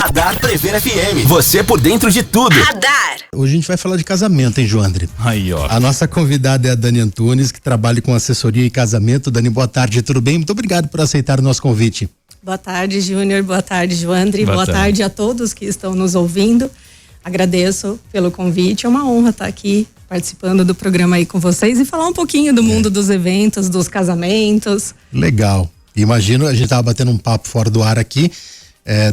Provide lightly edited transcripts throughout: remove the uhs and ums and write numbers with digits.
Radar Prever FM. Você por dentro de tudo. Radar. Hoje a gente vai falar de casamento, hein, Joandre? Aí, ó. A nossa convidada é a Dani Antunes, que trabalha com assessoria e casamento. Dani, boa tarde, tudo bem? Muito obrigado por aceitar o nosso convite. Boa tarde, Júnior. Boa tarde, Joandre. Boa tarde a todos que estão nos ouvindo. Agradeço pelo convite. É uma honra estar aqui participando do programa aí com vocês e falar um pouquinho do mundo dos eventos, dos casamentos. Legal. Imagino, a gente tava batendo um papo fora do ar aqui.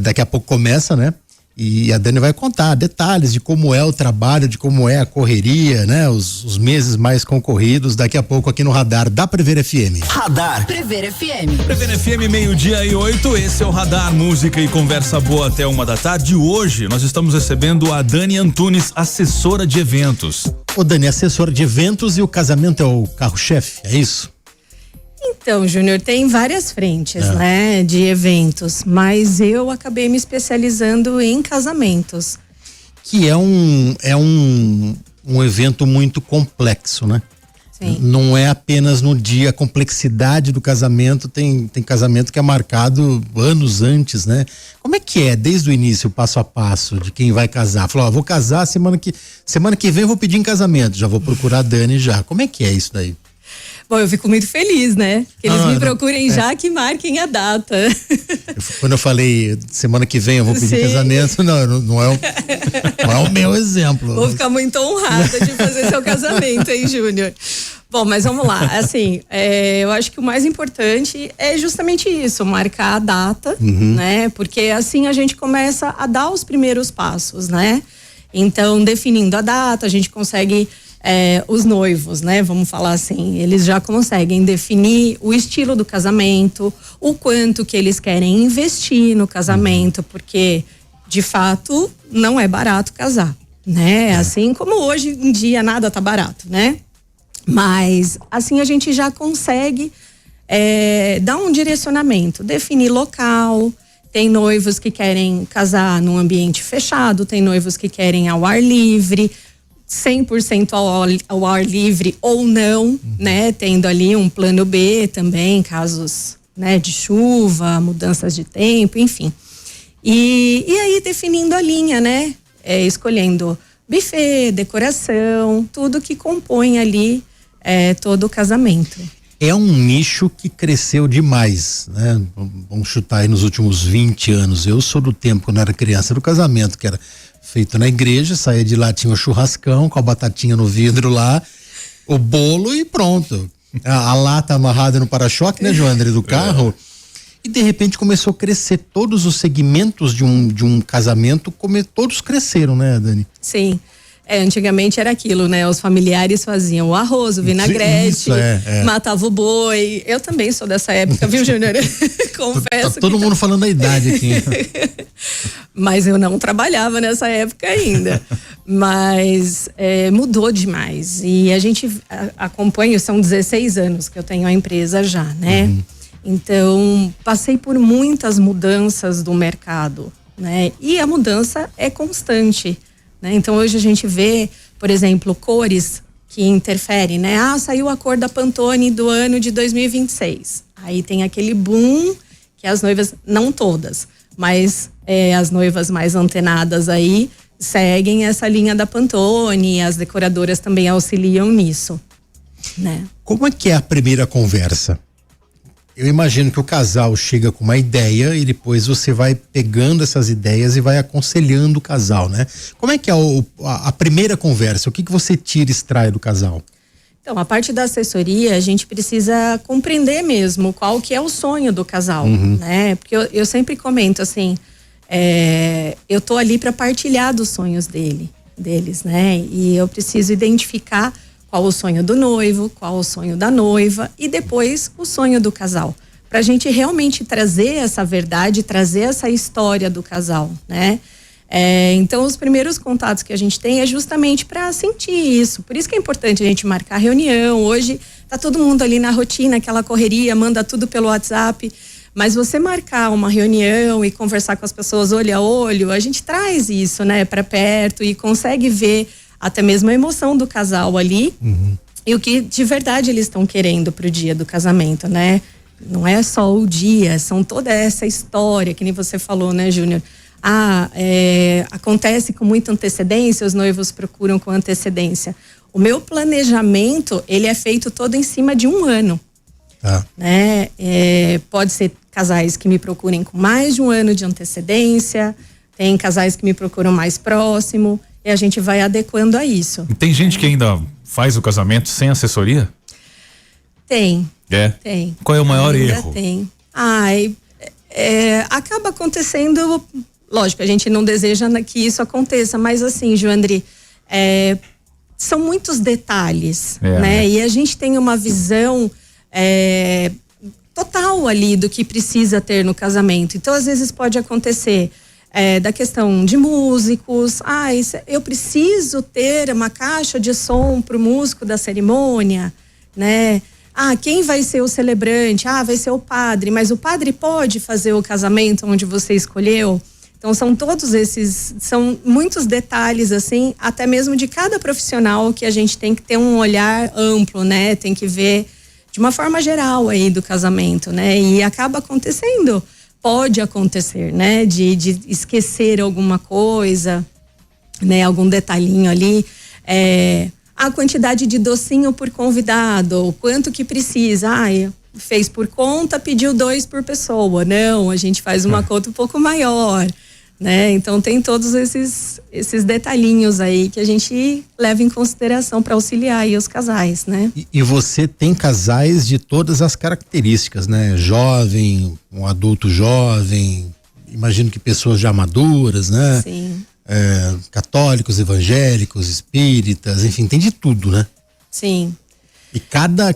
Daqui a pouco começa, né? E a Dani vai contar detalhes de como é o trabalho, de como é a correria, né? Os meses mais concorridos, daqui a pouco aqui no Radar da Prever FM. Radar Prever FM. Prever FM, 12:08, esse é o Radar, música e conversa boa até 1h da tarde. Hoje nós estamos recebendo a Dani Antunes, assessora de eventos. Ô Dani, assessora de eventos, e o casamento é o carro-chefe, é isso? Então, Júnior, tem várias frentes, né, de eventos, mas eu acabei me especializando em casamentos. Que é um evento muito complexo, né? Sim. Não é apenas no dia, a complexidade do casamento, tem casamento que é marcado anos antes, né? Como é que é, desde o início, o passo a passo de quem vai casar? Falou, vou casar semana que vem eu vou pedir em casamento, já vou procurar a Dani já. Como é que é isso daí? Bom, eu fico muito feliz, né? Que eles me procurem já, que marquem a data. Quando eu falei semana que vem eu vou pedir casamento, não é o meu exemplo. Vou ficar muito honrada de fazer seu casamento, hein, Júnior? Bom, mas vamos lá. Assim, eu acho que o mais importante é justamente isso, marcar a data, né? Porque assim a gente começa a dar os primeiros passos, né? Então, definindo a data, a gente consegue... os noivos, né? Vamos falar assim, eles já conseguem definir o estilo do casamento, o quanto que eles querem investir no casamento, porque de fato não é barato casar, né? Assim como hoje em dia nada tá barato, né? Mas assim a gente já consegue dar um direcionamento, definir local. Tem noivos que querem casar num ambiente fechado, tem noivos que querem ao ar livre, 100% ao ar livre ou não, né? Tendo ali um plano B também, casos, né, de chuva, mudanças de tempo, enfim. E aí definindo a linha, né? Escolhendo buffet, decoração, tudo que compõe ali todo o casamento. É um nicho que cresceu demais, né? Vamos chutar aí nos últimos 20 anos. Eu sou do tempo, quando era criança, do casamento, que era feito na igreja, saía de lá, tinha o churrascão com a batatinha no vidro lá, o bolo e pronto. A lata amarrada no para-choque, né, Joandre, do carro. E de repente começou a crescer todos os segmentos de um casamento, todos cresceram, né, Dani? Sim. Antigamente era aquilo, né? Os familiares faziam o arroz, o vinagrete, matava o boi. Eu também sou dessa época, viu, Júnior? Confesso. Tá todo mundo falando a idade aqui. Mas eu não trabalhava nessa época ainda. Mas mudou demais. E a gente acompanha, são 16 anos que eu tenho a empresa já, né? Então, passei por muitas mudanças do mercado, né? E a mudança é constante. Né? Então hoje a gente vê, por exemplo, cores que interferem, né? Saiu a cor da Pantone do ano de 2026. Aí tem aquele boom que as noivas, não todas, mas as noivas mais antenadas aí seguem essa linha da Pantone, as decoradoras também auxiliam nisso, né? Como é que é a primeira conversa? Eu imagino que o casal chega com uma ideia e depois você vai pegando essas ideias e vai aconselhando o casal, né? Como é que é a primeira conversa? O que você tira e extrai do casal? Então, a parte da assessoria, a gente precisa compreender mesmo qual que é o sonho do casal, né? Porque eu sempre comento assim, eu tô ali para partilhar dos sonhos deles, né? E eu preciso identificar qual o sonho do noivo, qual o sonho da noiva e depois o sonho do casal. Pra gente realmente trazer essa verdade, trazer essa história do casal, né? Então, os primeiros contatos que a gente tem é justamente para sentir isso. Por isso que é importante a gente marcar reunião. Hoje tá todo mundo ali na rotina, aquela correria, manda tudo pelo WhatsApp. Mas você marcar uma reunião e conversar com as pessoas olho a olho, a gente traz isso, né, para perto e consegue ver até mesmo a emoção do casal ali e o que de verdade eles estão querendo pro dia do casamento, né? Não é só o dia, são toda essa história, que nem você falou, né, Júnior? acontece com muita antecedência, os noivos procuram com antecedência. O meu planejamento, ele é feito todo em cima de 1 ano. Né? Pode ser casais que me procurem com mais de 1 ano de antecedência, tem casais que me procuram mais próximo, e a gente vai adequando a isso. E tem gente que ainda faz o casamento sem assessoria? Tem. Tem. Qual é o maior erro? Tem. Acaba acontecendo, lógico, a gente não deseja que isso aconteça, mas assim, Joandri, são muitos detalhes, né? E a gente tem uma visão total ali do que precisa ter no casamento. Então, às vezes pode acontecer da questão de músicos. Eu preciso ter uma caixa de som para o músico da cerimônia, né? Quem vai ser o celebrante? Vai ser o padre, mas o padre pode fazer o casamento onde você escolheu? Então são muitos detalhes assim, até mesmo de cada profissional, que a gente tem que ter um olhar amplo, né? Tem que ver de uma forma geral aí do casamento, né? E acaba acontecendo, pode acontecer, né? De esquecer alguma coisa, né? Algum detalhinho ali, a quantidade de docinho por convidado, o quanto que precisa. Fez por conta, pediu 2 por pessoa. Não, a gente faz uma conta um pouco maior, né? Então tem todos esses detalhinhos aí que a gente leva em consideração para auxiliar aí os casais, né? E você tem casais de todas as características, né? Jovem, um adulto jovem, imagino que pessoas já maduras, né? Sim. Católicos, evangélicos, espíritas, enfim, tem de tudo, né? Sim. E cada,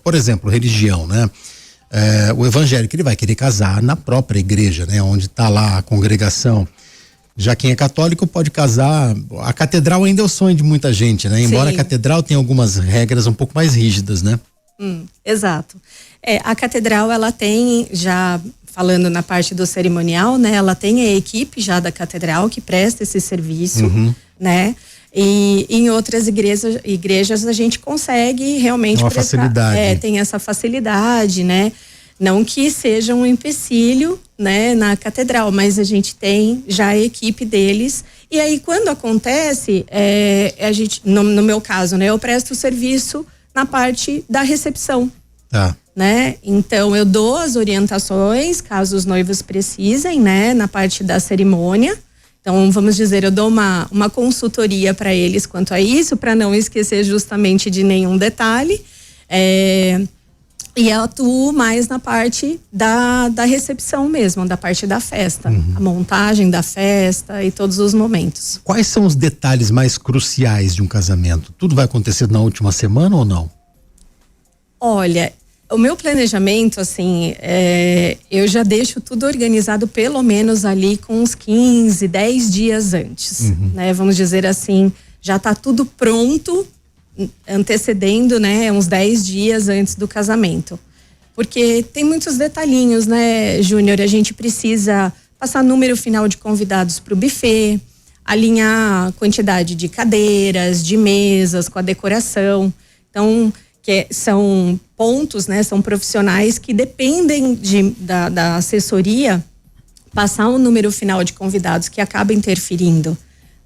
por exemplo, religião, né? O evangélico, ele vai querer casar na própria igreja, né? Onde está lá a congregação. Já quem é católico pode casar. A catedral ainda é o sonho de muita gente, né? Embora a catedral tenha algumas regras um pouco mais rígidas, né? Exato. A catedral, ela tem já, falando na parte do cerimonial, né? Ela tem a equipe já da catedral que presta esse serviço, né? E em outras igrejas a gente consegue realmente prestar, facilidade. Tem essa facilidade, né? Não que seja um empecilho, né, na catedral, mas a gente tem já a equipe deles. E aí, quando acontece, a gente, no meu caso, né, eu presto o serviço na parte da recepção. Né? Então eu dou as orientações caso os noivos precisem, né, na parte da cerimônia. Então, vamos dizer, eu dou uma consultoria para eles quanto a isso, para não esquecer justamente de nenhum detalhe. E atuo mais na parte da recepção mesmo, da parte da festa, a montagem da festa e todos os momentos. Quais são os detalhes mais cruciais de um casamento? Tudo vai acontecer na última semana ou não? Olha, o meu planejamento, assim, eu já deixo tudo organizado pelo menos ali com uns 15, 10 dias antes, né? Vamos dizer assim, já tá tudo pronto, antecedendo, né? Uns 10 dias antes do casamento. Porque tem muitos detalhinhos, né, Júnior? A gente precisa passar número final de convidados para o buffet, alinhar a quantidade de cadeiras, de mesas com a decoração. Então, são pontos, né? São profissionais que dependem da assessoria passar um número final de convidados que acaba interferindo,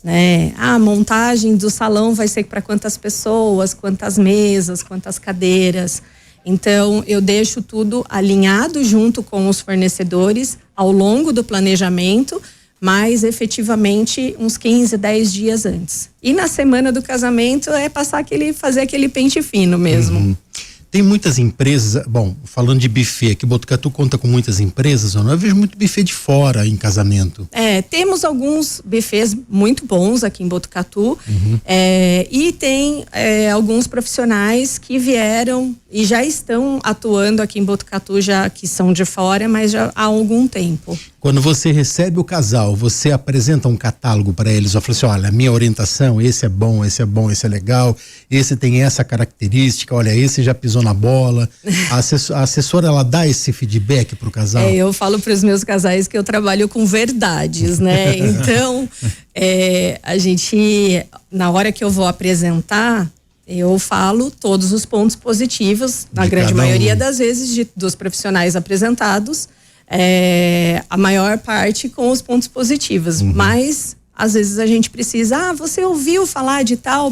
né? A montagem do salão vai ser para quantas pessoas, quantas mesas, quantas cadeiras. Então, eu deixo tudo alinhado junto com os fornecedores ao longo do planejamento, mas efetivamente uns 15, 10 dias antes. E na semana do casamento fazer aquele pente fino mesmo. Tem muitas empresas, falando de buffet, aqui Botucatu conta com muitas empresas, eu vejo muito buffet de fora em casamento. Temos alguns buffets muito bons aqui em Botucatu, e tem alguns profissionais que vieram e já estão atuando aqui em Botucatu, já que são de fora, mas já há algum tempo. Quando você recebe o casal, você apresenta um catálogo para eles, fala assim, olha, a minha orientação, esse é bom, esse é legal, esse tem essa característica, olha, esse já pisou na bola. A assessora, ela dá esse feedback pro casal? Eu falo para os meus casais que eu trabalho com verdades, né? Então, a gente, na hora que eu vou apresentar, eu falo todos os pontos positivos, na grande maioria das vezes, dos profissionais apresentados, a maior parte com os pontos positivos, mas às vezes a gente precisa, você ouviu falar de tal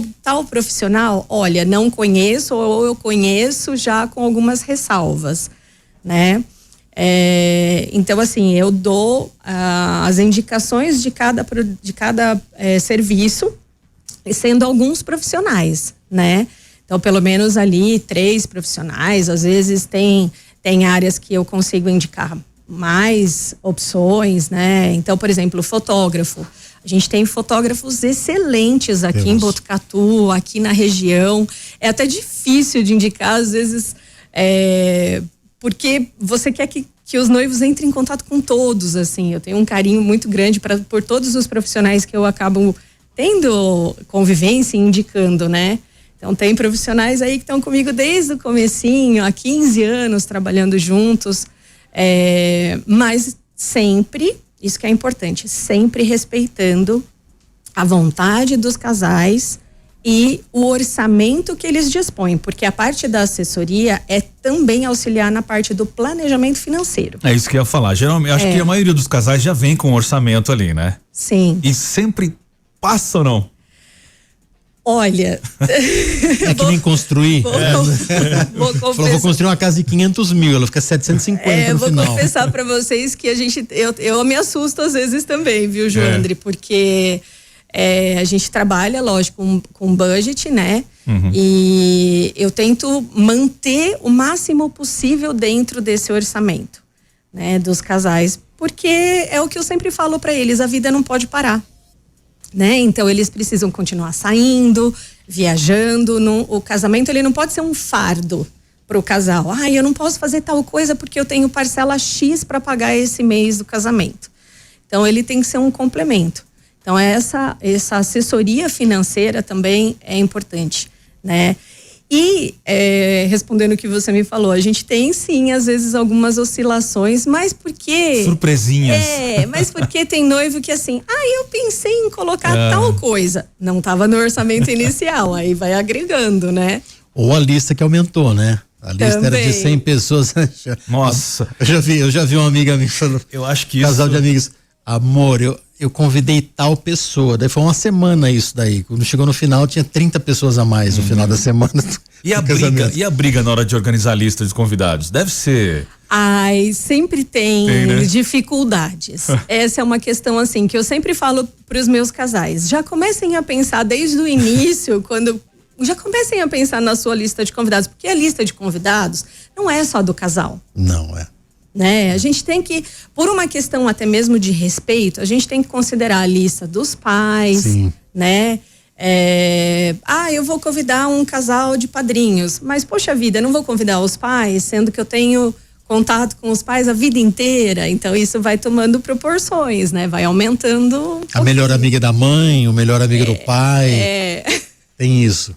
profissional? Olha, não conheço, ou eu conheço já com algumas ressalvas, né? Então, assim, eu dou as indicações de cada serviço, sendo alguns profissionais, né? Então, pelo menos ali 3 profissionais, às vezes tem áreas que eu consigo indicar mais opções, né? Então, por exemplo, fotógrafo. A gente tem fotógrafos excelentes aqui em Botucatu, aqui na região. É até difícil de indicar, às vezes, porque você quer que os noivos entrem em contato com todos, assim. Eu tenho um carinho muito grande por todos os profissionais que eu acabo tendo convivência e indicando, né? Então, tem profissionais aí que estão comigo desde o comecinho, há 15 anos, trabalhando juntos, mas sempre... Isso que é importante, sempre respeitando a vontade dos casais e o orçamento que eles dispõem, porque a parte da assessoria é também auxiliar na parte do planejamento financeiro. É isso que eu ia falar. Geralmente, acho que a maioria dos casais já vem com orçamento ali, né? Sim. E sempre passa ou não? Olha... É que nem construir. Vou construir uma casa de 500 mil, ela fica 750 no final. Vou confessar pra vocês que eu me assusto às vezes também, viu, Joandre? Porque a gente trabalha, lógico, com budget, né? E eu tento manter o máximo possível dentro desse orçamento, né? Dos casais, porque é o que eu sempre falo pra eles, a vida não pode parar. Né? Então eles precisam continuar saindo, viajando. O casamento ele não pode ser um fardo para o casal. Eu não posso fazer tal coisa porque eu tenho parcela X para pagar esse mês do casamento. Então ele tem que ser um complemento. Então essa assessoria financeira também é importante, né? E respondendo o que você me falou, a gente tem sim, às vezes, algumas oscilações, mas porque... Surpresinhas. Mas porque tem noivo que assim, eu pensei em colocar tal coisa. Não estava no orçamento inicial, aí vai agregando, né? Ou a lista que aumentou, né? A lista também era de 100 pessoas. Nossa. Eu já vi uma amiga minha falando. Eu acho que casal isso... de amigos. Amor, eu convidei tal pessoa. Daí foi uma semana isso daí. Quando chegou no final, tinha 30 pessoas a mais no final da semana. E a briga na hora de organizar a lista de convidados? Deve ser... Sempre tem, né? Dificuldades. Essa é uma questão assim que eu sempre falo para os meus casais. Já comecem a pensar desde o início, já comecem a pensar na sua lista de convidados, porque a lista de convidados não é só do casal. Não é. Né? A gente tem que, por uma questão até mesmo de respeito, a gente tem que considerar a lista dos pais, sim, né? Eu vou convidar um casal de padrinhos, mas poxa vida, eu não vou convidar os pais, sendo que eu tenho contato com os pais a vida inteira, então isso vai tomando proporções, né? Vai aumentando. A melhor amiga da mãe, o melhor amigo do pai. Tem isso.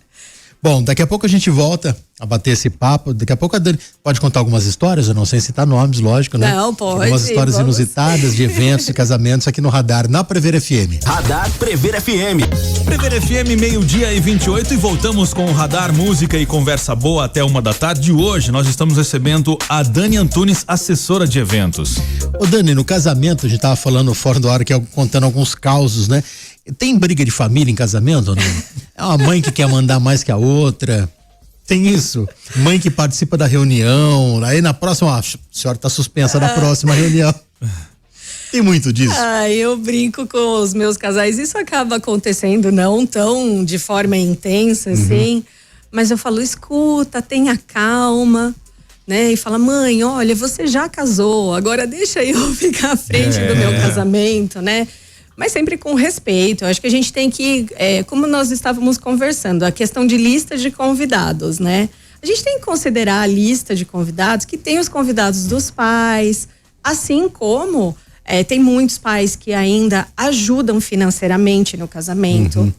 Bom, daqui a pouco a gente volta a bater esse papo. Daqui a pouco a Dani pode contar algumas histórias, eu não sei citar nomes, lógico, né? Não, pode. Algumas histórias inusitadas de eventos e casamentos aqui no Radar, na Prever FM. Radar Prever FM. Prever FM, 12:28 e voltamos com o Radar Música e Conversa Boa até 1h da tarde. Hoje nós estamos recebendo a Dani Antunes, assessora de eventos. Ô Dani, no casamento, a gente tava falando fora do ar, contando alguns causos, né? Tem briga de família em casamento ou não? É uma mãe que quer mandar mais que a outra. Tem isso. Mãe que participa da reunião. Aí na próxima, a senhora tá suspensa da próxima reunião. Tem muito disso. Eu brinco com os meus casais. Isso acaba acontecendo, não tão de forma intensa, assim. Mas eu falo, escuta, tenha calma, né? E fala, mãe, olha, você já casou, agora deixa eu ficar à frente do meu casamento, né? Mas sempre com respeito. Eu acho que a gente tem que, como nós estávamos conversando, a questão de lista de convidados, né? A gente tem que considerar a lista de convidados que tem os convidados dos pais, assim como tem muitos pais que ainda ajudam financeiramente no casamento.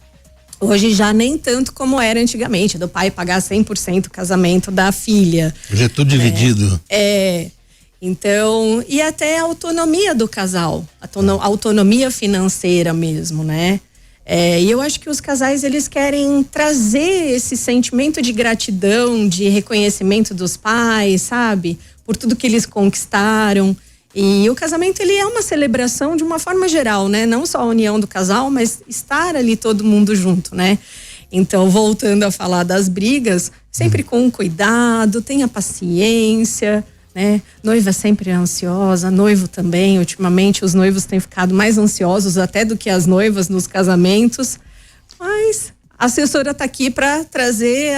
Hoje já nem tanto como era antigamente, do pai pagar 100% o casamento da filha. Hoje é tudo dividido. Então, e até a autonomia do casal, a autonomia financeira mesmo, né? E eu acho que os casais, eles querem trazer esse sentimento de gratidão, de reconhecimento dos pais, sabe? Por tudo que eles conquistaram. E o casamento, ele é uma celebração de uma forma geral, né? Não só a união do casal, mas estar ali todo mundo junto, né? Então, voltando a falar das brigas, sempre com cuidado, tenha paciência, né? Noiva sempre ansiosa, noivo também. Ultimamente, os noivos têm ficado mais ansiosos até do que as noivas nos casamentos. Mas a assessora está aqui para trazer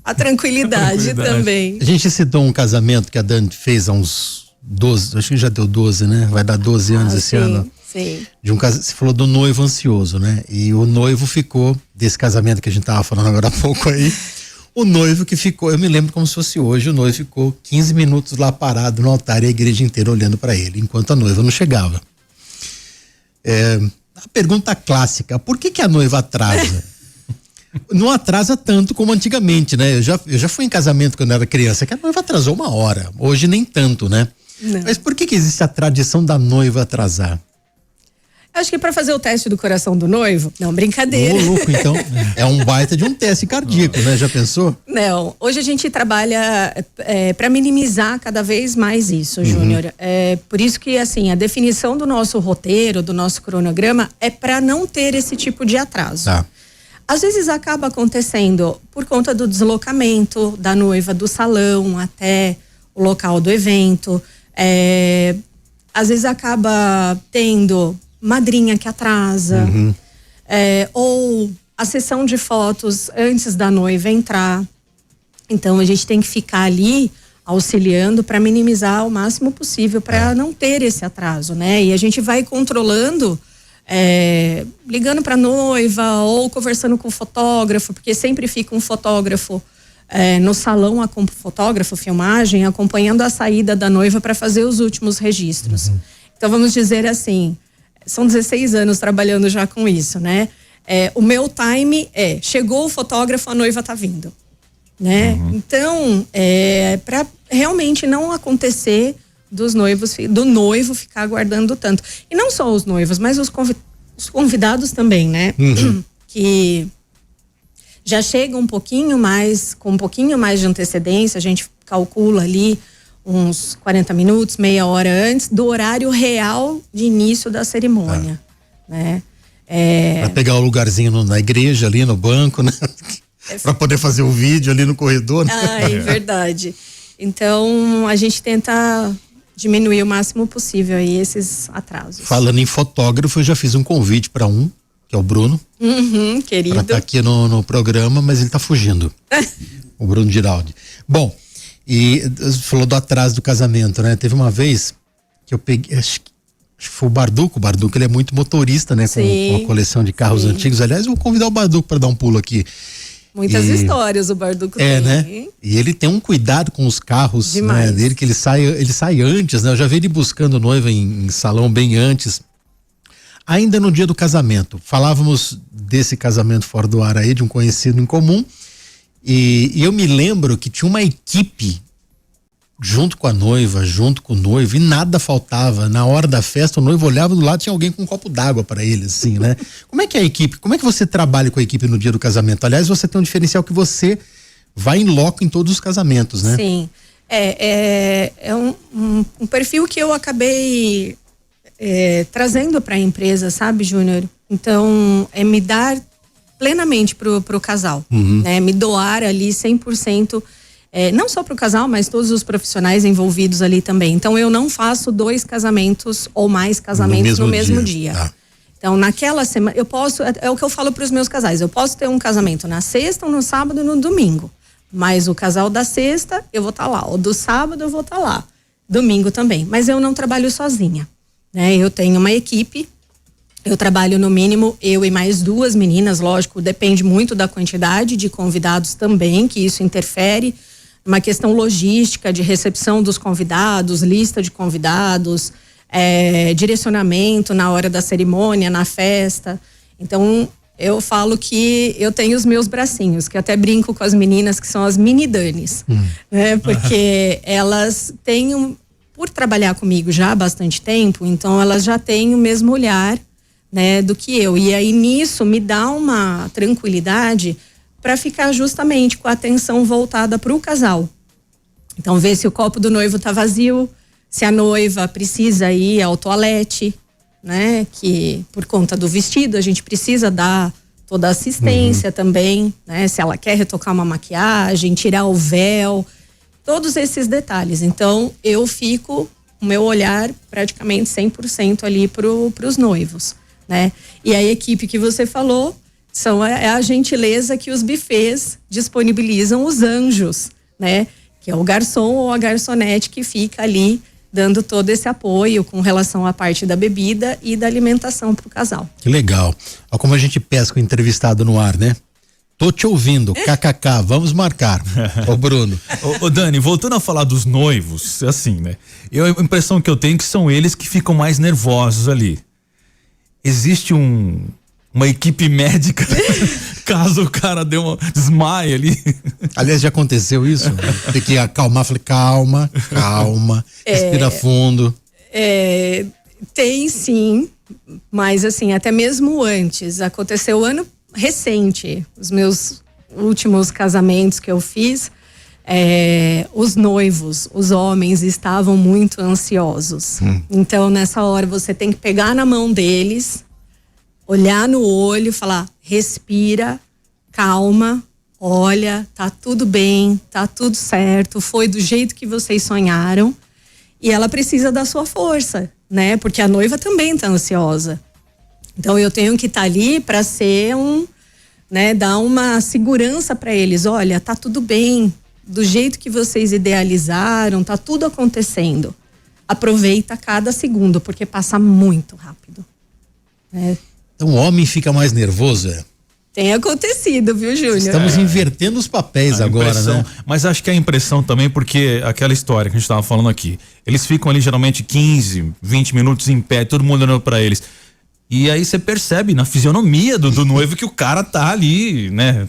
a tranquilidade também. A gente citou um casamento que a Dani fez há uns 12, acho que já deu 12, né? Vai dar 12 anos esse ano. Sim. Você falou do noivo ansioso, né? E o noivo ficou, desse casamento que a gente tava falando agora há pouco aí, o noivo que ficou, eu me lembro como se fosse hoje, o noivo ficou 15 minutos lá parado no altar e a igreja inteira olhando para ele, enquanto a noiva não chegava. A pergunta clássica, por que a noiva atrasa? Não atrasa tanto como antigamente, né? Eu já fui em casamento quando eu era criança, que a noiva atrasou 1 hora, hoje nem tanto, né? Não. Mas por que existe a tradição da noiva atrasar? Acho que para fazer o teste do coração do noivo, não, brincadeira. Ô, louco, então, é um baita de um teste cardíaco, né? Já pensou? Não, hoje a gente trabalha para minimizar cada vez mais isso, Júnior. Por isso que, assim, a definição do nosso roteiro, do nosso cronograma, é para não ter esse tipo de atraso. Tá. Às vezes acaba acontecendo por conta do deslocamento da noiva do salão até o local do evento. Às vezes acaba tendo madrinha que atrasa, ou a sessão de fotos antes da noiva entrar. Então a gente tem que ficar ali auxiliando para minimizar o máximo possível para não ter esse atraso, né? E a gente vai controlando, ligando para noiva ou conversando com o fotógrafo, porque sempre fica um fotógrafo no salão, fotógrafo, filmagem, acompanhando a saída da noiva para fazer os últimos registros. Então vamos dizer assim, são 16 anos trabalhando já com isso, né? O meu time chegou o fotógrafo, a noiva tá vindo, né? Então, para realmente não acontecer do noivo ficar aguardando tanto. E não só os noivos, mas os convidados também, né? Que já chegam com um pouquinho mais de antecedência, a gente calcula ali uns 40 minutos, meia hora antes do horário real de início da cerimônia, né? Pra pegar o lugarzinho na igreja ali no banco, né? Pra poder fazer o vídeo ali no corredor, né? Verdade. Então a gente tenta diminuir o máximo possível aí esses atrasos. Falando em fotógrafo, eu já fiz um convite para que é o Bruno. Querido. Pra estar aqui no programa, mas ele tá fugindo. O Bruno Giraldi. Bom, e falou do atraso do casamento, né? Teve uma vez que eu peguei, acho que foi o Barduco. Ele é muito motorista, né? Com a coleção de carros antigos. Aliás, eu vou convidar o Barduco para dar um pulo aqui. Muitas histórias o Barduco tem. Né? E ele tem um cuidado com os carros, né, dele, que ele sai antes, né? Eu já vi ele buscando noiva em salão bem antes. Ainda no dia do casamento, falávamos desse casamento fora do ar aí, de um conhecido em comum. E eu me lembro que tinha uma equipe junto com a noiva, junto com o noivo, e nada faltava. Na hora da festa, o noivo olhava do lado, tinha alguém com um copo d'água para ele, assim, né? Como é que é a equipe? Como é que você trabalha com a equipe no dia do casamento? Aliás, você tem um diferencial que você vai em loco em todos os casamentos, né? Sim. É um perfil que eu acabei trazendo para a empresa, sabe, Júnior? Então, me dar plenamente pro casal, né? Me doar ali 100%, não só pro casal, mas todos os profissionais envolvidos ali também. Então eu não faço 2 casamentos ou mais casamentos no mesmo dia. Tá. Então naquela semana eu posso, é o que eu falo pros meus casais, eu posso ter um casamento na sexta, ou no sábado e no domingo, mas o casal da sexta eu vou estar lá, o do sábado eu vou estar lá, domingo também, mas eu não trabalho sozinha, né? Eu tenho uma equipe. Eu trabalho no mínimo, eu e mais 2 meninas, lógico, depende muito da quantidade de convidados também, que isso interfere, uma questão logística de recepção dos convidados, lista de convidados, direcionamento na hora da cerimônia, na festa. Então, eu falo que eu tenho os meus bracinhos, que eu até brinco com as meninas, que são as mini Danis, né? Porque elas têm, por trabalhar comigo já há bastante tempo, então elas já têm o mesmo olhar, né, do que eu. E aí nisso me dá uma tranquilidade para ficar justamente com a atenção voltada para o casal. Então ver se o copo do noivo tá vazio, Se a noiva precisa ir ao toalete, né? Que por conta do vestido a gente precisa dar toda a assistência também, né? Se ela quer retocar uma maquiagem, tirar o véu, todos esses detalhes. Então eu fico, o meu olhar praticamente 100% ali pros noivos, né? E a equipe que você falou é a gentileza que os buffets disponibilizam, os anjos, né? Que é o garçom ou a garçonete que fica ali dando todo esse apoio com relação à parte da bebida e da alimentação pro casal. Que legal. Olha como a gente pesca o entrevistado no ar, né? Tô te ouvindo, kkk, vamos marcar. Ô Bruno. Ô Dani, voltando a falar dos noivos, assim, né? A impressão que eu tenho é que são eles que ficam mais nervosos ali. Existe uma equipe médica caso o cara desmaie ali. Aliás, já aconteceu isso? Tem que acalmar, falei, calma, respira fundo. Tem sim, mas assim, até mesmo antes, aconteceu ano recente, os meus últimos casamentos que eu fiz, os noivos, os homens estavam muito ansiosos. Então nessa hora você tem que pegar na mão deles, olhar no olho, falar, respira, calma, olha, tá tudo bem, tá tudo certo, foi do jeito que vocês sonharam e ela precisa da sua força, né? Porque a noiva também tá ansiosa. Então eu tenho que estar ali para ser dar uma segurança para eles, olha, tá tudo bem, do jeito que vocês idealizaram, tá tudo acontecendo. Aproveita cada segundo, porque passa muito rápido, né? Então o homem fica mais nervoso, Tem acontecido, viu, Júnior? Estamos invertendo os papéis agora, né? Mas acho que é a impressão também, porque aquela história que a gente estava falando aqui, eles ficam ali geralmente 15, 20 minutos em pé, todo mundo olhando pra eles. E aí você percebe na fisionomia do noivo que o cara tá ali, né?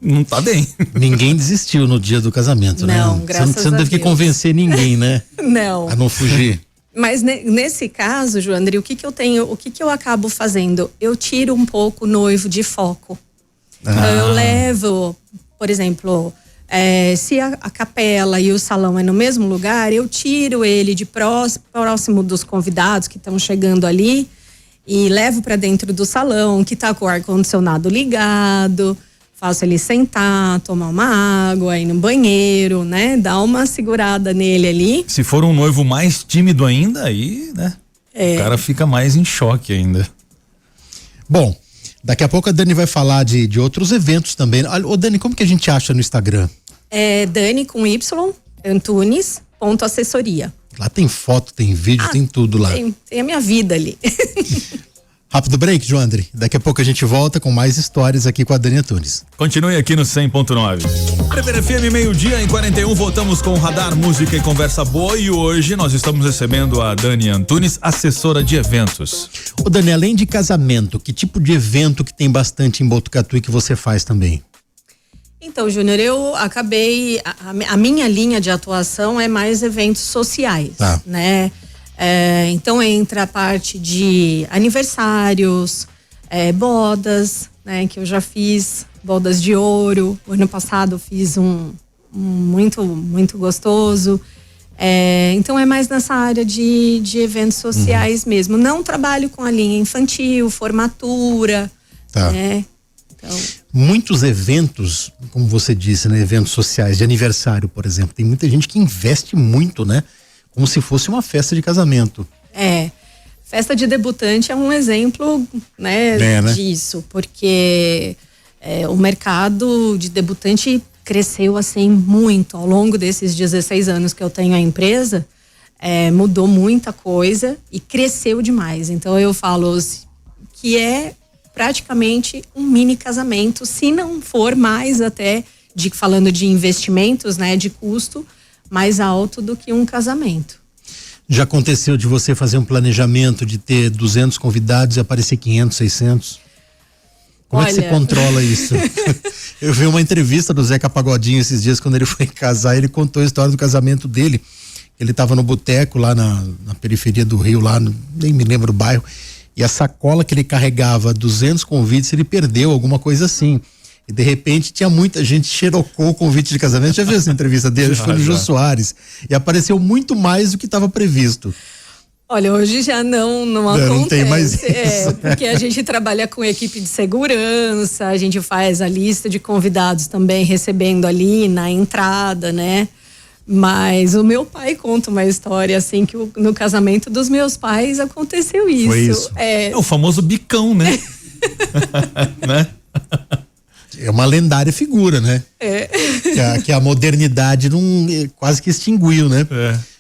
Não tá bem. Ninguém desistiu no dia do casamento, né? Não, graças a Deus. Você não teve que convencer ninguém, né? Não. A não fugir. Mas nesse caso, Joandri, o que eu acabo fazendo? Eu tiro um pouco o noivo de foco. Então eu levo, por exemplo, se a capela e o salão é no mesmo lugar, eu tiro ele de próximo dos convidados que estão chegando ali e levo para dentro do salão, que tá com o ar-condicionado ligado, faço ele sentar, tomar uma água, ir no banheiro, né? Dá uma segurada nele ali. Se for um noivo mais tímido ainda, aí, né? O cara fica mais em choque ainda. Bom, daqui a pouco a Dani vai falar de outros eventos também. Ô Dani, como que a gente acha no Instagram? Dani com Y, Antunes.assessoria. Lá tem foto, tem vídeo, tem tudo lá. Tem a minha vida ali. Rápido break, Joandri. Daqui a pouco a gente volta com mais histórias aqui com a Dani Antunes. Continue aqui no 100.9. Prefeira FM, 12:41, voltamos com Radar, música e conversa boa. E hoje nós estamos recebendo a Dani Antunes, assessora de eventos. Ô Dani, além de casamento, que tipo de evento que tem bastante em Botucatu e que você faz também? Então, Júnior, eu acabei, a minha linha de atuação é mais eventos sociais, né? Então entra a parte de aniversários, bodas, né? Que eu já fiz, bodas de ouro. O ano passado fiz um muito, muito gostoso. Então é mais nessa área de eventos sociais mesmo. Não trabalho com a linha infantil, formatura, né? Então... Muitos eventos, como você disse, né? Eventos sociais, de aniversário, por exemplo. Tem muita gente que investe muito, né? Como se fosse uma festa de casamento. Festa de debutante é um exemplo, né? Disso, porque o mercado de debutante cresceu assim muito ao longo desses 16 anos que eu tenho a empresa, mudou muita coisa e cresceu demais. Então eu falo que é praticamente um mini casamento, se não for mais até, falando de investimentos, né? De custo, mais alto do que um casamento. Já aconteceu de você fazer um planejamento de ter 200 convidados e aparecer 500, 600? Como é que você controla isso? Eu vi uma entrevista do Zeca Pagodinho esses dias, quando ele foi casar, ele contou a história do casamento dele. Ele estava no boteco lá na periferia do Rio, lá, nem me lembro o bairro, e a sacola que ele carregava, 200 convites, ele perdeu, alguma coisa assim. E de repente tinha muita gente xerocou o convite de casamento. Já viu essa entrevista dele? Foi no Jô Soares. E apareceu muito mais do que estava previsto. Olha, hoje já não acontece. Não tem mais isso. Porque a gente trabalha com equipe de segurança, a gente faz a lista de convidados também recebendo ali na entrada, né? Mas o meu pai conta uma história assim que no casamento dos meus pais aconteceu isso. Foi isso. É o famoso bicão, né? Né? É uma lendária figura, né? Que a modernidade quase que extinguiu, né?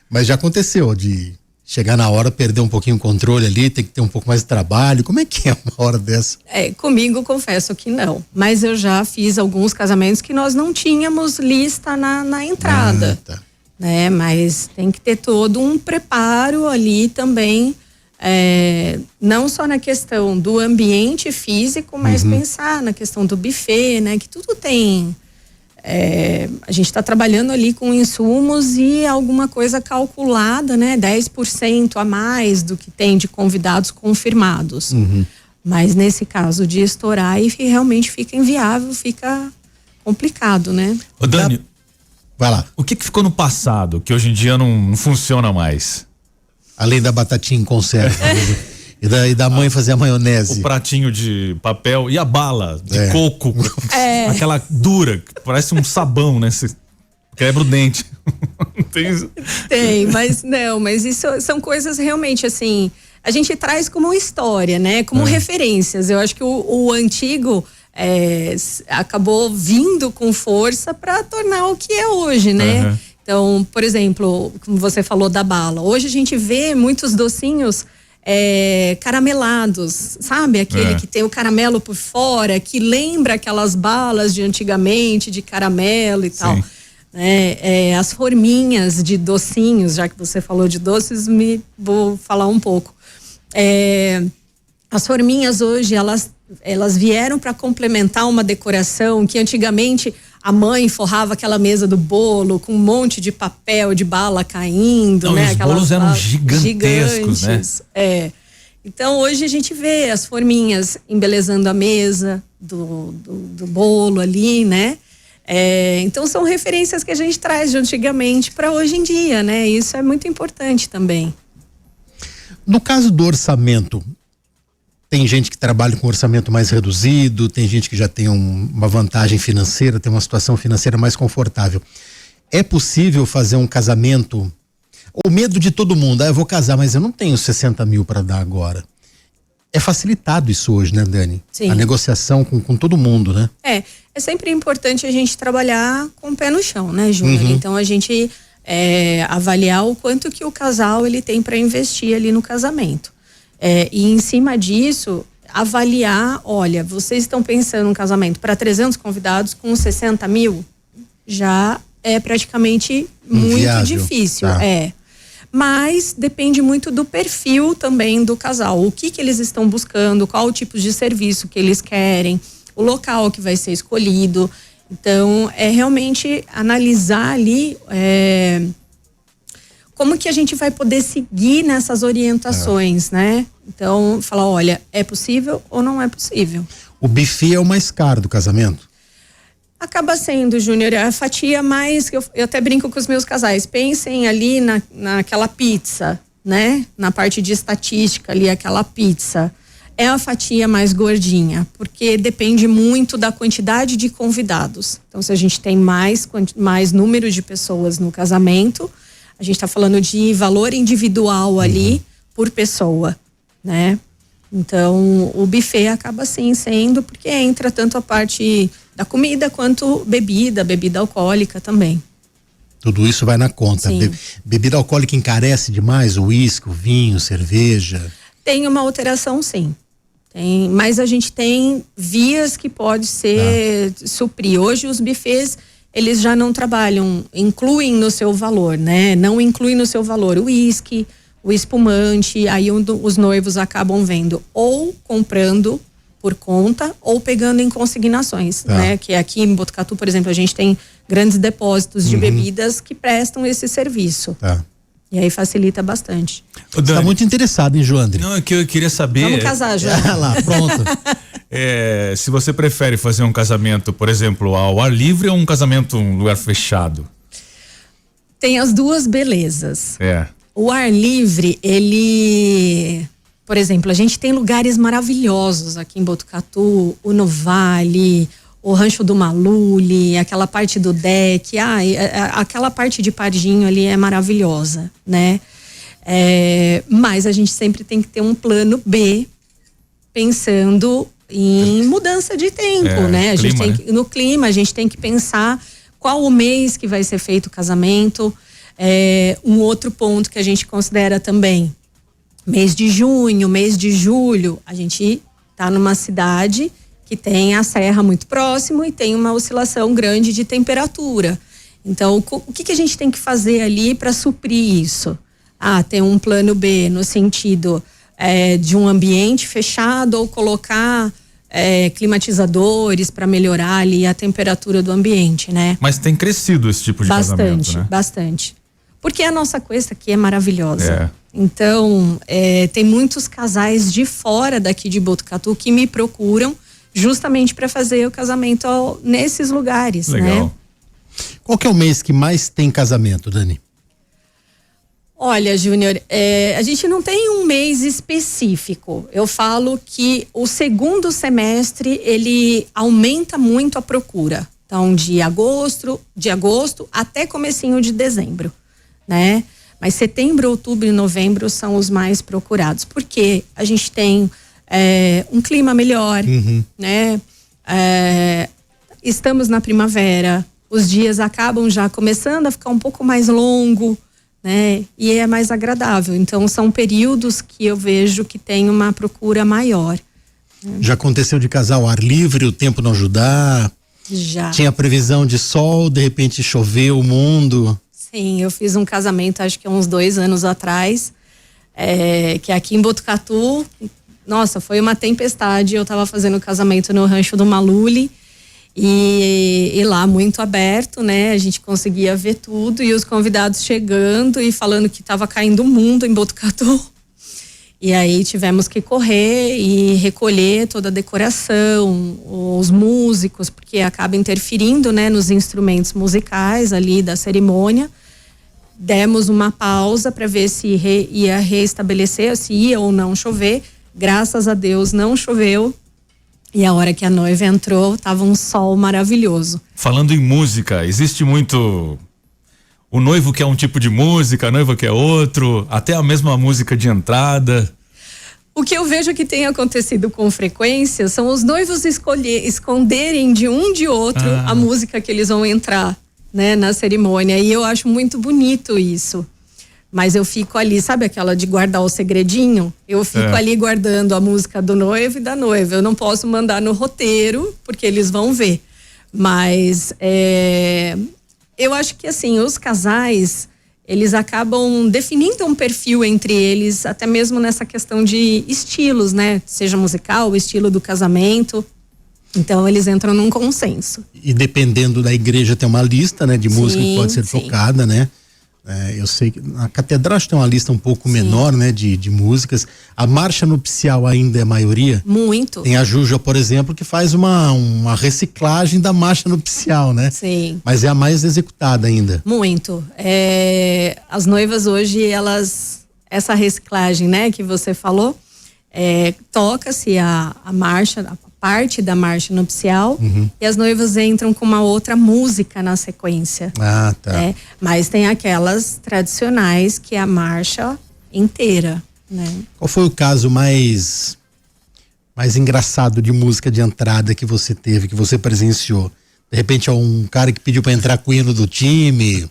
Mas já aconteceu de chegar na hora, perder um pouquinho o controle ali, tem que ter um pouco mais de trabalho. Como é que é uma hora dessa? Comigo confesso que não. Mas eu já fiz alguns casamentos que nós não tínhamos lista na entrada. Tá. Né? Mas tem que ter todo um preparo ali também. Não só na questão do ambiente físico, mas pensar na questão do buffet, né? Que tudo tem. A gente está trabalhando ali com insumos e alguma coisa calculada, né? 10% a mais do que tem de convidados confirmados. Mas nesse caso de estourar, e realmente fica inviável, fica complicado, né? Ô Dani, vai lá. O que ficou no passado, que hoje em dia não funciona mais? Além da batatinha em conserva. E da mãe fazer a maionese. O pratinho de papel e a bala de coco. Aquela dura, que parece um sabão, né? Você quebra o dente. Tem, mas isso são coisas realmente assim, a gente traz como história, né? Como referências. Eu acho que o antigo acabou vindo com força para tornar o que é hoje, né? Então, por exemplo, como você falou da bala, hoje a gente vê muitos docinhos caramelados, sabe? Aquele que tem o caramelo por fora, que lembra aquelas balas de antigamente, de caramelo e tal. As forminhas de docinhos, já que você falou de doces, vou falar um pouco. As forminhas hoje, elas vieram para complementar uma decoração que antigamente a mãe forrava aquela mesa do bolo com um monte de papel de bala caindo, né? Os bolos eram gigantescos, né? Então hoje a gente vê as forminhas embelezando a mesa do bolo ali, né? Então são referências que a gente traz de antigamente para hoje em dia, né? Isso é muito importante também. No caso do orçamento, tem gente que trabalha com orçamento mais reduzido, tem gente que já tem uma vantagem financeira, tem uma situação financeira mais confortável. É possível fazer um casamento? O medo de todo mundo, eu vou casar, mas eu não tenho 60 mil para dar agora. É facilitado isso hoje, né, Dani? Sim. A negociação com todo mundo, né? É sempre importante a gente trabalhar com o pé no chão, né, Júnior? Então a gente avaliar o quanto que o casal ele tem para investir ali no casamento. E em cima disso, avaliar, olha, vocês estão pensando um casamento para 300 convidados com 60 mil? Já é praticamente muito inviável. Difícil. Mas depende muito do perfil também do casal. O que eles estão buscando, qual o tipo de serviço que eles querem, o local que vai ser escolhido. Então, realmente analisar ali como que a gente vai poder seguir nessas orientações, né? Então, falar, olha, é possível ou não é possível? O buffet é o mais caro do casamento? Acaba sendo, Júnior, a fatia mais, eu até brinco com os meus casais, pensem ali naquela pizza, né? Na parte de estatística ali, aquela pizza. É a fatia mais gordinha, porque depende muito da quantidade de convidados. Então, se a gente tem mais número de pessoas no casamento, a gente está falando de valor individual ali por pessoa, né? Então, o buffet acaba sim sendo, porque entra tanto a parte da comida quanto bebida alcoólica também. Tudo isso vai na conta. Bebida alcoólica encarece demais? O uísque, o vinho, cerveja? Tem uma alteração, sim. Mas a gente tem vias que pode ser suprir. Hoje os buffets eles já não trabalham, incluem no seu valor, né? Não incluem no seu valor o uísque, o espumante, aí os noivos acabam vendo ou comprando por conta ou pegando em consignações, né? Que aqui em Botucatu, por exemplo, a gente tem grandes depósitos de bebidas que prestam esse serviço. E aí facilita bastante. Você está muito interessado em Joandre? Não, é que eu queria saber. Vamos casar, João. Lá, pronto. se você prefere fazer um casamento, por exemplo, ao ar livre ou um casamento em um lugar fechado? Tem as duas belezas. É. O ar livre, ele... Por exemplo, a gente tem lugares maravilhosos aqui em Botucatu, o Novale, o Rancho do Malule, aquela parte do deck, aquela parte de Pardinho ali é maravilhosa, né? Mas a gente sempre tem que ter um plano B, pensando em mudança de tempo, né? No clima, a gente tem que pensar qual o mês que vai ser feito o casamento. Um outro ponto que a gente considera também, mês de junho, mês de julho, a gente tá numa cidade que tem a serra muito próximo e tem uma oscilação grande de temperatura. Então, o que a gente tem que fazer ali para suprir isso? Tem um plano B no sentido de um ambiente fechado ou colocar climatizadores para melhorar ali a temperatura do ambiente, né? Mas tem crescido esse tipo de casamento, né? Bastante. Porque a nossa cuesta aqui é maravilhosa. Então, tem muitos casais de fora daqui de Botucatu que me procuram justamente para fazer o casamento nesses lugares, Legal. né? Qual que é o mês que mais tem casamento, Dani? Olha, Júnior, a gente não tem um mês específico. Eu falo que o segundo semestre, ele aumenta muito a procura. Então, de agosto até comecinho de dezembro, né? Mas setembro, outubro e novembro são os mais procurados. Porque a gente tem um clima melhor, né? Estamos na primavera, os dias acabam já começando a ficar um pouco mais longo, né? E é mais agradável. Então são períodos que eu vejo que tem uma procura maior. Já aconteceu de casar ao ar livre, o tempo não ajudar? Já. Tinha previsão de sol, de repente choveu o mundo? Sim, eu fiz um casamento acho que uns 2 anos atrás, que aqui em Botucatu, nossa, foi uma tempestade. Eu tava fazendo o casamento no Rancho do Malule e lá muito aberto, né? A gente conseguia ver tudo e os convidados chegando e falando que tava caindo o mundo em Botucatu. E aí tivemos que correr e recolher toda a decoração, os músicos, porque acaba interferindo, né, nos instrumentos musicais ali da cerimônia. Demos uma pausa para ver se ia reestabelecer, se ia ou não chover. Graças a Deus não choveu. E a hora que a noiva entrou, tava um sol maravilhoso. Falando em música, existe muito... O noivo quer um tipo de música, a noiva quer outro, até a mesma música de entrada. O que eu vejo que tem acontecido com frequência são os noivos esconderem de um de outro a música que eles vão entrar, né, na cerimônia. E eu acho muito bonito isso. Mas eu fico ali, sabe aquela de guardar o segredinho? Eu fico ali guardando a música do noivo e da noiva. Eu não posso mandar no roteiro, porque eles vão ver. Mas eu acho que assim, os casais, eles acabam definindo um perfil entre eles, até mesmo nessa questão de estilos, né? Seja musical, o estilo do casamento. Então eles entram num consenso. E dependendo da igreja tem uma lista, né, de música que pode ser tocada, né? Eu sei que na catedral acho que tem uma lista um pouco menor, né, de músicas. A marcha nupcial ainda é a maioria? Muito. Tem a Juja, por exemplo, que faz uma reciclagem da marcha nupcial, né? Sim. Mas é a mais executada ainda. Muito. As noivas hoje, essa reciclagem, né, que você falou, toca-se a marcha, a parte da marcha nupcial, e as noivas entram com uma outra música na sequência. Ah, tá. Mas tem aquelas tradicionais que é a marcha inteira, né? Qual foi o caso mais engraçado de música de entrada que você teve, que você presenciou? De repente é um cara que pediu para entrar com o hino do time,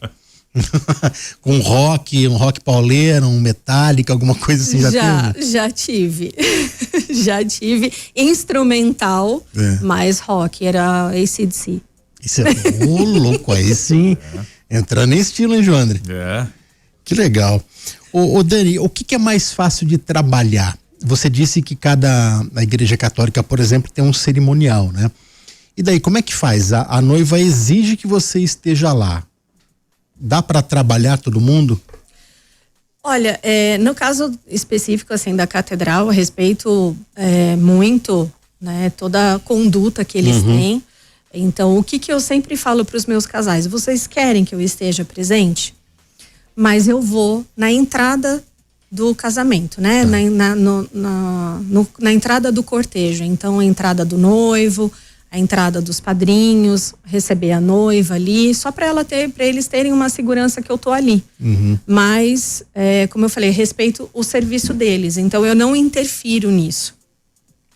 com um rock pauleiro, um Metallica, alguma coisa assim, Já tive. Já tive instrumental, mais rock, era AC/DC. Isso é louco, aí sim, entrando em estilo, hein, Joandre? Que legal. Ô Dani, o que é mais fácil de trabalhar? Você disse que a igreja católica, por exemplo, tem um cerimonial, né? E daí, como é que faz? A noiva exige que você esteja lá. Dá para trabalhar todo mundo? Olha, no caso específico assim da catedral, eu respeito muito né? Toda a conduta que eles têm. Então, o que eu sempre falo para os meus casais? Vocês querem que eu esteja presente? Mas eu vou na entrada do casamento, né? Na entrada do cortejo. Então, a entrada do noivo, a entrada dos padrinhos, receber a noiva ali, só para eles terem uma segurança que eu tô ali. Mas, como eu falei, respeito o serviço deles. Então, eu não interfiro nisso.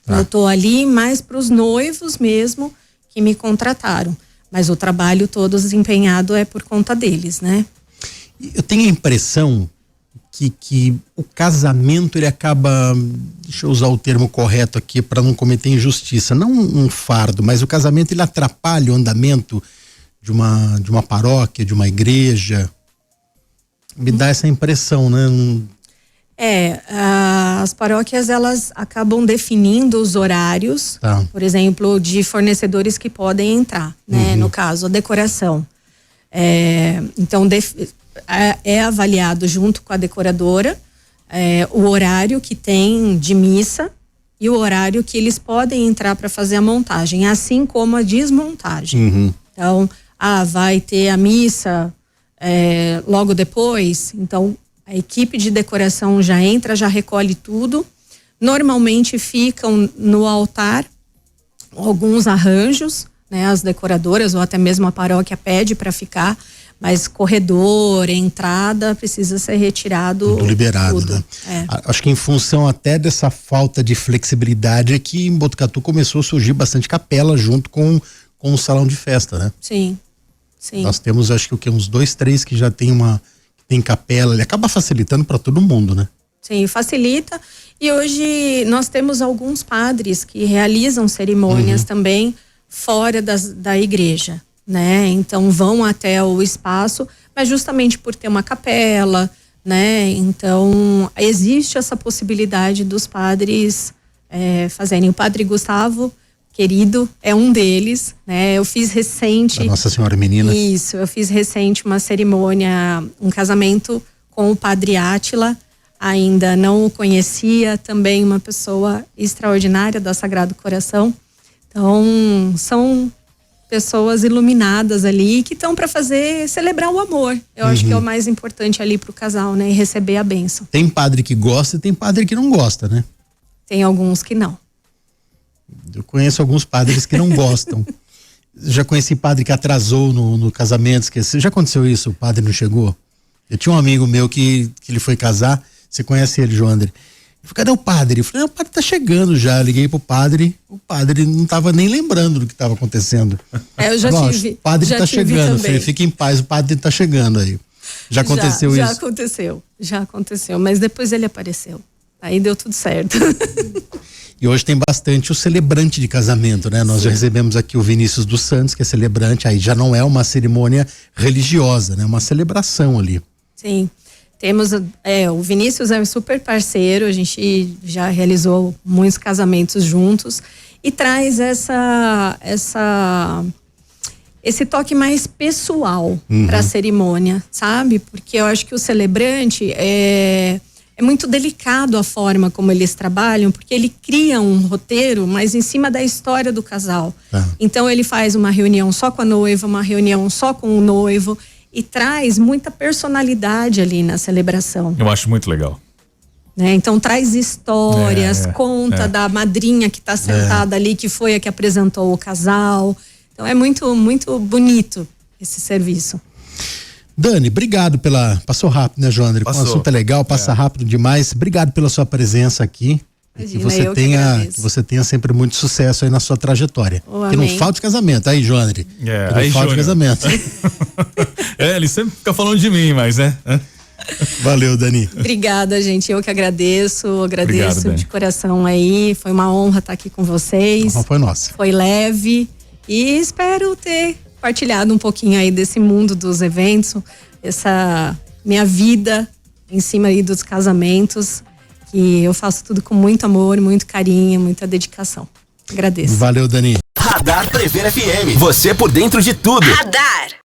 Eu tô ali mais para os noivos mesmo que me contrataram. Mas o trabalho todo desempenhado é por conta deles, né? Eu tenho a impressão que o casamento ele acaba, deixa eu usar o termo correto aqui para não cometer injustiça, não um fardo, mas o casamento ele atrapalha o andamento de uma paróquia, de uma igreja. Me dá essa impressão, né? As paróquias elas acabam definindo os horários, por exemplo, de fornecedores que podem entrar, né? No caso, a decoração. Então, é avaliado junto com a decoradora o horário que tem de missa e o horário que eles podem entrar para fazer a montagem, assim como a desmontagem. Então, vai ter a missa logo depois, então a equipe de decoração já entra, já recolhe tudo. Normalmente ficam no altar alguns arranjos, né? As decoradoras ou até mesmo a paróquia pede para ficar, mas corredor, entrada precisa ser retirado. Tudo liberado, tudo, né? Acho que em função até dessa falta de flexibilidade é que em Botucatu começou a surgir bastante capela junto com o salão de festa, né? Sim. Nós temos acho que uns 2, 3 que já tem capela, ele acaba facilitando para todo mundo, né? Sim, facilita. E hoje nós temos alguns padres que realizam cerimônias também fora da igreja, né? Então vão até o espaço, mas justamente por ter uma capela, né? Então existe essa possibilidade dos padres fazerem. O padre Gustavo, querido, é um deles, né? Eu fiz recente... Da Nossa Senhora Menina. Isso, eu fiz recente uma cerimônia, um casamento com o padre Átila, ainda não o conhecia, também uma pessoa extraordinária da Sagrado Coração. Então, são pessoas iluminadas ali que estão para celebrar o amor. Eu acho que é o mais importante ali pro casal, né? E receber a bênção. Tem padre que gosta e tem padre que não gosta, né? Tem alguns que não. Eu conheço alguns padres que não gostam. Já conheci padre que atrasou no casamento, esqueci. Já aconteceu isso? O padre não chegou? Eu tinha um amigo meu que ele foi casar. Você conhece ele, João André? Eu falei, cadê o padre? Eu falei, o padre tá chegando já. Liguei pro padre, o padre não tava nem lembrando do que tava acontecendo. Eu já tive. O padre já tá tive chegando. Também. Eu falei, fique em paz, o padre tá chegando aí. Já aconteceu isso? Já aconteceu, mas depois ele apareceu. Aí deu tudo certo. E hoje tem bastante o celebrante de casamento, né? Nós já recebemos aqui o Vinícius dos Santos, que é celebrante, aí já não é uma cerimônia religiosa, né? Uma celebração ali. Sim. Temos, o Vinícius é um super parceiro, a gente já realizou muitos casamentos juntos e traz esse toque mais pessoal para a cerimônia, sabe? Porque eu acho que o celebrante é muito delicado a forma como eles trabalham, porque ele cria um roteiro, mas em cima da história do casal. Então ele faz uma reunião só com a noiva, uma reunião só com o noivo e traz muita personalidade ali na celebração. Eu acho muito legal. Né? Então traz histórias, conta da madrinha que está sentada ali, que foi a que apresentou o casal. Então é muito, muito bonito esse serviço. Dani, obrigado passou rápido, né, Joandre? O assunto é legal, passa rápido demais. Obrigado pela sua presença aqui. Imagina, que você tenha sempre muito sucesso aí na sua trajetória. Que amém. não falte casamento, aí, Joandre. Que aí, não falte casamento. Ele sempre fica falando de mim, mas Valeu, Dani. Obrigada, gente. Eu que agradeço Obrigado, de coração aí. Foi uma honra estar aqui com vocês. Foi nossa. Foi leve e espero ter partilhado um pouquinho aí desse mundo dos eventos, essa minha vida em cima aí dos casamentos, que eu faço tudo com muito amor, muito carinho, muita dedicação. Agradeço. Valeu, Dani. Radar Prever FM. Você por dentro de tudo. Radar.